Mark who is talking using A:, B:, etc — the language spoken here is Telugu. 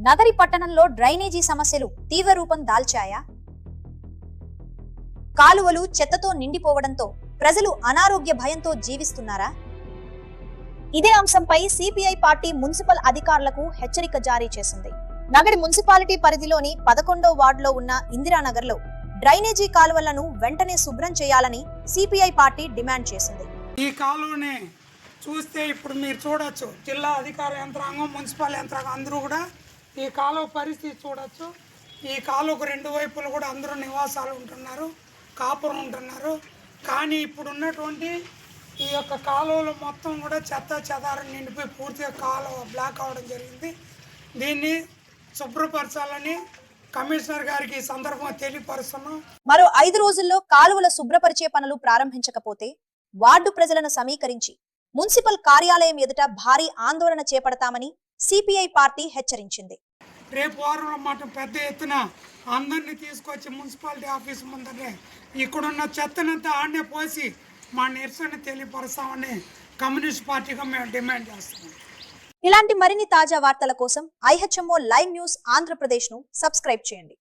A: నగరి పట్టణంలో డ్రైనేజీ సమస్యలు తీవ్ర రూపం దాల్చాయా? కాలువలు చెత్తతో నిండిపోవడంతో ప్రజలు అనారోగ్య భయంతో జీవిస్తున్నారా? ఇదే అంశంపై సిపిఐ పార్టీ మున్సిపల్ అధికారులకు హెచ్చరిక జారీ చేసింది. నగరి మున్సిపాలిటీ పరిధిలోని 11వ వార్డులో ఉన్న ఇందిరానగర్లో డ్రైనేజీ కాలువలను వెంటనే శుభ్రం చేయాలని సిపిఐ పార్టీ డిమాండ్ చేసింది.
B: ఈ కాలువని చూస్తే ఇప్పుడు మీరు చూడొచ్చు, జిల్లా అధికార యంత్రాంగం, మున్సిపల్ యంత్రాంగం అందరూ కూడా ఈ కాలువ పరిస్థితి చూడొచ్చు. ఈ కాలువకు రెండు వైపులు కూడా అందరూ నివాసాలు ఉంటున్నారు, కాపురం ఉంటున్నారు. కానీ ఇప్పుడు ఉన్నటువంటి ఈ యొక్క కాలువలు మొత్తం కూడా చెత్త చెదారం నిండిపోయి పూర్తిగా కాలువ బ్లాక్ అవ్వడం జరిగింది. దీన్ని శుభ్రపరచాలని కమిషనర్ గారికి ఈ సందర్భంగా తెలియపరుస్తున్నాం.
A: మరో 5 రోజుల్లో కాలువల శుభ్రపరిచే పనులు ప్రారంభించకపోతే వార్డు ప్రజలను సమీకరించి మున్సిపల్ కార్యాలయం ఎదుట భారీ ఆందోళన చేపడతామని సిపిఐ పార్టీ హెచ్చరించింది.
B: రేపు వారంలో మాట పెద్ద ఎత్తున అందరినీ తీసుకొచ్చి మున్సిపాలిటీ ఆఫీస్ ముందరే ఇక్కడున్న చెత్తనంతా ఆడనే పోసి మా నిరసన తెలియపరుస్తామని కమ్యూనిస్ట్ పార్టీగా మేము డిమాండ్ చేస్తున్నాం.
A: ఇలాంటి మరిన్ని తాజా వార్తల కోసం IHMO లైవ్ న్యూస్ ఆంధ్రప్రదేశ్ ను సబ్స్క్రైబ్ చేయండి.